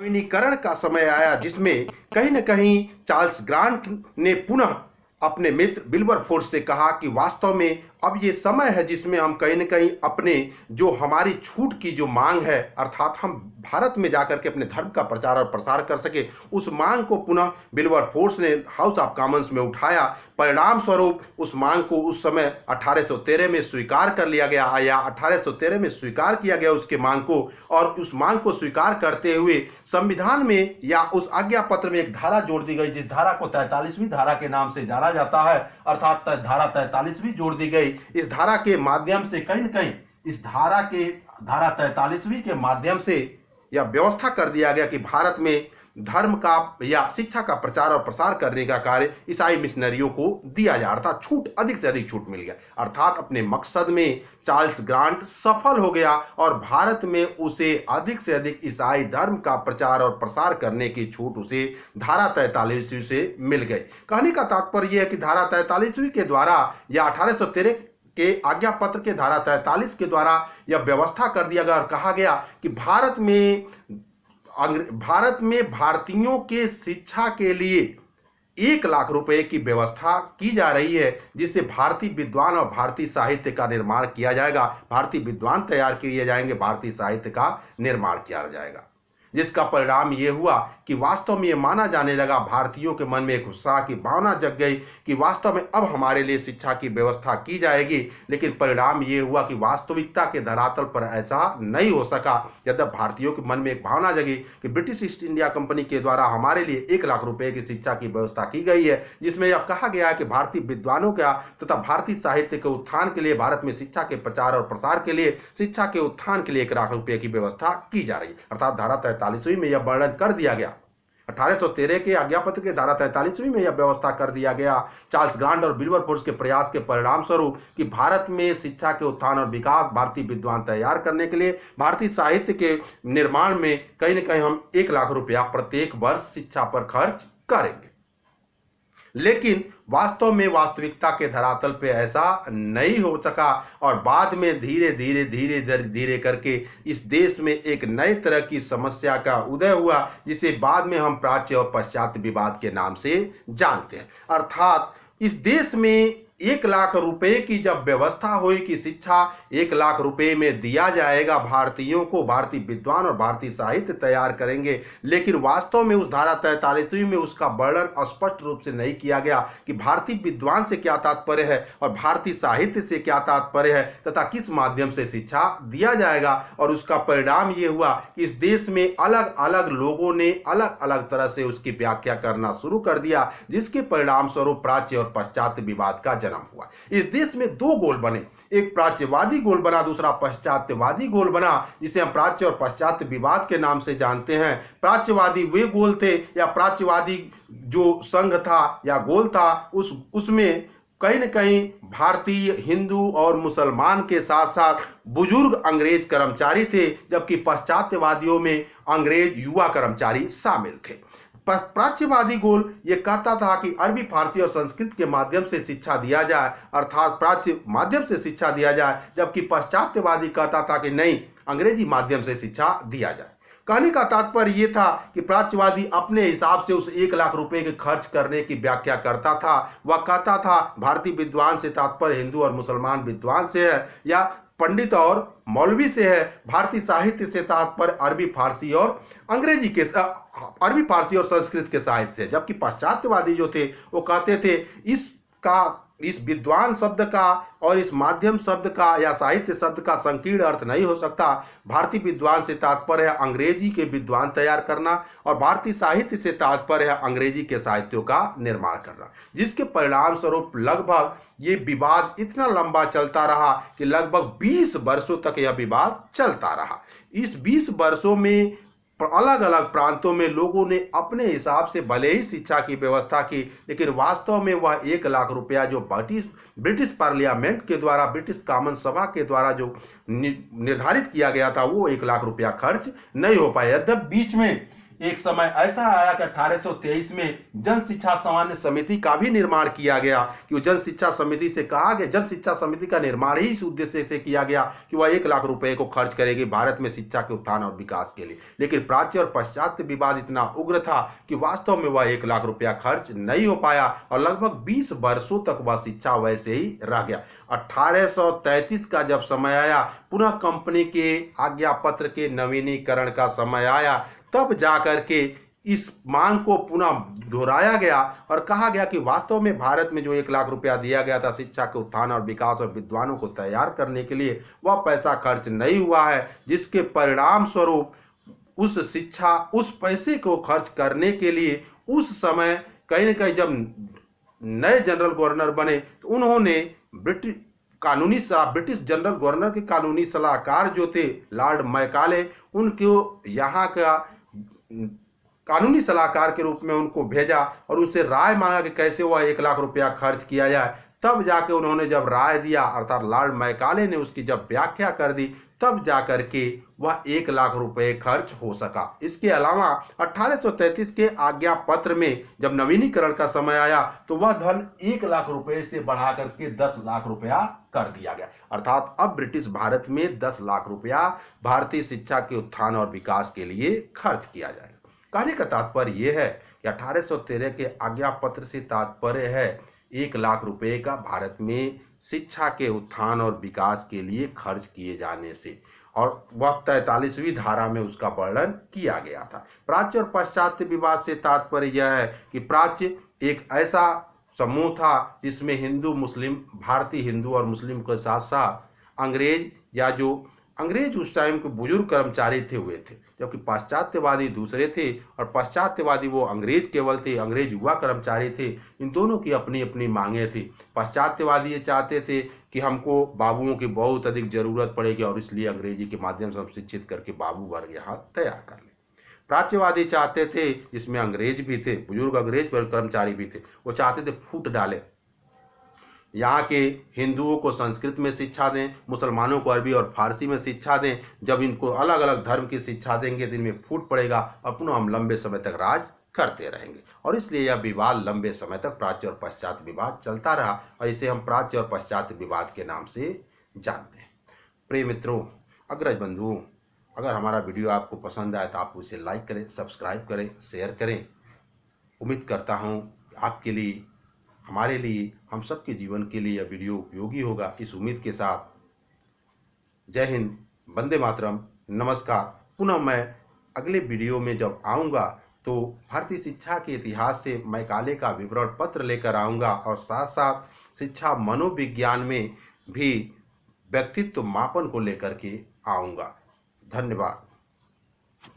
नवीनीकरण का समय आया जिसमें कहीं न कहीं चार्ल्स ग्रांट ने पुनः अपने मित्र विल्बरफोर्स से कहा कि वास्तव में अब ये समय है जिसमें हम कहीं न कहीं अपने जो हमारी छूट की जो मांग है, अर्थात हम भारत में जाकर के अपने धर्म का प्रचार और प्रसार कर सके, उस मांग को पुनः विल्बरफोर्स ने हाउस ऑफ कॉमन्स में उठाया। परिणाम स्वरूप उस मांग को उस समय 1813 में स्वीकार कर लिया गया, या 1813 में स्वीकार किया गया उसके मांग को। और उस मांग को स्वीकार करते हुए संविधान में या उस आज्ञा पत्र में एक धारा जोड़ दी गई, जिस धारा को 43वीं धारा के नाम से जाना जाता है, अर्थात धारा 43वीं जोड़ दी गई। इस धारा के माध्यम से कहीं न कहीं इस धारा 43वीं के माध्यम से यह व्यवस्था कर दिया गया कि भारत में धर्म का या शिक्षा का प्रचार और प्रसार करने का कार्य ईसाई मिशनरियों को दिया जाए, अर्थात छूट, अधिक से अधिक छूट मिल गया। अर्थात अपने मकसद में चार्ल्स ग्रांट सफल हो गया और भारत में उसे अधिक से अधिक ईसाई धर्म का प्रचार और प्रसार करने की छूट उसे धारा 43वीं से मिल गई। कहने का तात्पर्य यह है कि धारा 43वीं के द्वारा या 1813 के आज्ञा पत्र के धारा 43 के द्वारा यह व्यवस्था कर दिया गया और कहा गया कि भारत में भारतीयों के शिक्षा के लिए 1 लाख रुपए की व्यवस्था की जा रही है, जिससे भारतीय विद्वान और भारतीय साहित्य का निर्माण किया जाएगा। भारतीय विद्वान तैयार किए जाएंगे, भारतीय साहित्य का निर्माण किया जाएगा, जिसका परिणाम ये हुआ कि वास्तव में ये माना जाने लगा, भारतीयों के मन में एक उत्साह की भावना जग गई कि वास्तव में अब हमारे लिए शिक्षा की व्यवस्था की जाएगी। लेकिन परिणाम ये हुआ कि वास्तविकता के धरातल पर ऐसा नहीं हो सका। यद्यप भारतीयों के मन में एक भावना जगी कि ब्रिटिश ईस्ट इंडिया कंपनी के द्वारा हमारे लिए 1 लाख रुपए की शिक्षा की व्यवस्था की गई है, जिसमें यह कहा गया है कि भारतीय विद्वानों का तथा भारतीय साहित्य के उत्थान के लिए, भारत में शिक्षा के प्रचार और प्रसार के लिए, शिक्षा के उत्थान के लिए 1 लाख रुपए की व्यवस्था की जा रही है। अर्थात धारा 43वीं में यह वर्णन कर दिया गया, 1813 के आज्ञा पत्र के धारा 43वीं में यह व्यवस्था कर दिया गया चार्ल्स ग्रांट और विल्बरफोर्स के प्रयास के परिणाम स्वरूप कि भारत में शिक्षा के उत्थान और विकास, भारतीय विद्वान तैयार करने के लिए, भारतीय साहित्य के निर्माण में कहीं न कहीं हम 1 लाख रुपया प्रत्येक वर्ष शिक्षा पर खर्च करेंगे। लेकिन वास्तव में वास्तविकता के धरातल पे ऐसा नहीं हो सका और बाद में धीरे करके इस देश में एक नए तरह की समस्या का उदय हुआ, जिसे बाद में हम प्राच्य और पश्चात्य विवाद के नाम से जानते हैं। अर्थात इस देश में 1 लाख रुपए की जब व्यवस्था हुई कि शिक्षा 1 लाख रुपए में दिया जाएगा भारतीयों को, भारतीय विद्वान और भारतीय साहित्य तैयार करेंगे, लेकिन वास्तव में उस धारा 43वीं में उसका वर्णन स्पष्ट रूप से नहीं किया गया कि भारतीय विद्वान से क्या तात्पर्य है और भारतीय साहित्य से क्या तात्पर्य है तथा किस माध्यम से शिक्षा दिया जाएगा। और उसका परिणाम ये हुआ कि इस देश में अलग अलग लोगों ने अलग अलग तरह से उसकी व्याख्या करना शुरू कर दिया, जिसके परिणाम स्वरूप प्राच्य और पश्चात्य विवाद का जन्म हुआ। इस देश में 2 गोल बने, एक प्राच्यवादी गोल बना, दूसरा पश्चात्यवादी गोल बना, जिसे हम प्राच्य और पश्चात्य विवाद के नाम से जानते हैं। प्राच्यवादी वे गोल थे या प्राच्यवादी जो संघ था या गोल था, उसमें कहीं न कहीं भारतीय हिंदू और मुसलमान के साथ साथ बुजुर्ग अंग्रेज कर्मचारी थे, जबकि पश्चात्यवादियों में अंग्रेज युवा कर्मचारी शामिल थे। प्राच्यवादी गोल ये कहता था कि अरबी, फारसी और संस्कृत के माध्यम से शिक्षा दिया जाए, अर्थात प्राच्य माध्यम से शिक्षा दिया जाए, जबकि पश्चात्यवादी कहता था कि नहीं, अंग्रेजी माध्यम से शिक्षा दिया जाए। कहने का तात्पर्य यह था कि प्राच्यवादी अपने हिसाब से उस 1 लाख रुपए के खर्च करने की व्याख्या करता था। वह कहता था भारतीय विद्वान से तात्पर्य हिंदू और मुसलमान विद्वान से है या पंडित और मौलवी से है, भारतीय साहित्य से तात्पर्य अरबी, फारसी और अरबी, फारसी और संस्कृत के साहित्य से। जबकि पश्चात्यवादी जो थे वो कहते थे इस विद्वान शब्द का और इस माध्यम शब्द का या साहित्य शब्द का संकीर्ण अर्थ नहीं हो सकता। भारतीय विद्वान से तात्पर्य है अंग्रेजी के विद्वान तैयार करना और भारतीय साहित्य से तात्पर्य है अंग्रेजी के साहित्यों का निर्माण करना, जिसके परिणाम स्वरूप लगभग ये विवाद इतना लंबा चलता रहा कि लगभग 20 वर्षों तक यह विवाद चलता रहा। इस 20 वर्षों में अलग अलग प्रांतों में लोगों ने अपने हिसाब से भले ही शिक्षा की व्यवस्था की, लेकिन वास्तव में वह 1 लाख रुपया जो ब्रिटिश पार्लियामेंट के द्वारा, ब्रिटिश कॉमन सभा के द्वारा जो निर्धारित किया गया था, वो 1 लाख रुपया खर्च नहीं हो पाया। यद्यप बीच में एक समय ऐसा आया कि 1823 में जन शिक्षा सामान्य समिति का भी निर्माण किया गया कि वो जन शिक्षा समिति से कहा गया, जन शिक्षा समिति का निर्माण ही इस उद्देश्य से किया गया कि वह 1 लाख रुपए को खर्च करेगी भारत में शिक्षा के उत्थान और विकास के लिए। लेकिन प्राच्य और पाश्चात्य विवाद इतना उग्र था कि वास्तव में वह 1 लाख रुपया खर्च नहीं हो पाया और लगभग 20 वर्षों तक वह शिक्षा वैसे ही रह गया। 1833 का जब समय आया, पुनः कंपनी के आज्ञा पत्र के नवीनीकरण का समय आया, तब जाकर के इस मांग को पुनः दोहराया गया और कहा गया कि वास्तव में भारत में जो 1 लाख रुपया दिया गया था शिक्षा के उत्थान और विकास और विद्वानों को तैयार करने के लिए, वह पैसा खर्च नहीं हुआ है, जिसके परिणाम स्वरूप उस पैसे को खर्च करने के लिए उस समय कहीं न कहीं जब नए जनरल गवर्नर बने तो उन्होंने ब्रिटिश जनरल गवर्नर के कानूनी सलाहकार जो थे लॉर्ड मैकाले, उनको यहाँ का कानूनी सलाहकार के रूप में उनको भेजा और उससे राय मांगा कि कैसे वह 1 लाख रुपया खर्च किया जाए। तब जाके उन्होंने जब राय दिया, अर्थात लॉर्ड मैकाले ने उसकी जब व्याख्या कर दी, तब जाकर के वह 1 लाख रुपए खर्च हो सका। इसके अलावा 1833 के आज्ञा पत्र में जब नवीनीकरण का समय आया तो वह धन 1 लाख रुपए से बढ़ा करके 10 लाख रुपया कर दिया गया। अर्थात अब ब्रिटिश भारत में 10 लाख रुपया भारतीय शिक्षा के उत्थान और विकास के लिए खर्च किया जाएगा। कहने का तात्पर्य यह है कि 1813 के आज्ञा पत्र से तात्पर्य है 1 लाख रुपए का भारत में शिक्षा के उत्थान और विकास के लिए खर्च किए जाने से, और वह 43वीं धारा में उसका वर्णन किया गया था। प्राच्य और पाश्चात्य विवाद से तात्पर्य यह है कि प्राच्य एक ऐसा समूह था जिसमें हिंदू मुस्लिम, भारतीय हिंदू और मुस्लिम के साथ साथ अंग्रेज उस टाइम के बुजुर्ग कर्मचारी थे हुए थे, जबकि पाश्चात्यवादी दूसरे थे और पाश्चात्यवादी वो अंग्रेज केवल थे, अंग्रेज युवा कर्मचारी थे। इन दोनों की अपनी अपनी मांगे थी। पाश्चात्यवादी ये चाहते थे कि हमको बाबुओं की बहुत अधिक जरूरत पड़ेगी और इसलिए अंग्रेजी के माध्यम से हम शिक्षित करके बाबू वर्ग यहाँ तैयार कर लें। प्राच्यवादी चाहते थे, जिसमें अंग्रेज भी थे, बुजुर्ग अंग्रेज कर्मचारी भी थे, वो चाहते थे फूट डाले, यहाँ के हिंदुओं को संस्कृत में शिक्षा दें, मुसलमानों को अरबी और फारसी में शिक्षा दें। जब इनको अलग अलग धर्म की शिक्षा देंगे तो इनमें फूट पड़ेगा, अपना हम लंबे समय तक राज करते रहेंगे। और इसलिए यह विवाद लंबे समय तक प्राच्य और पाश्चात्य विवाद चलता रहा और इसे हम प्राच्य और पाश्चात्य विवाद के नाम से जानते हैं। प्रिय मित्रों, अग्रज बंधुओं, अगर हमारा वीडियो आपको पसंद आए तो आप उसे लाइक करें, सब्सक्राइब करें, शेयर करें। उम्मीद करता हूँ आपके लिए, हमारे लिए, हम सबके जीवन के लिए यह वीडियो उपयोगी होगा। इस उम्मीद के साथ जय हिंद, वंदे मातरम, नमस्कार। पुनः मैं अगले वीडियो में जब आऊँगा तो भारतीय शिक्षा के इतिहास से मैकाले का विवरण पत्र लेकर आऊँगा और साथ साथ शिक्षा मनोविज्ञान में भी व्यक्तित्व मापन को लेकर के आऊँगा। धन्यवाद।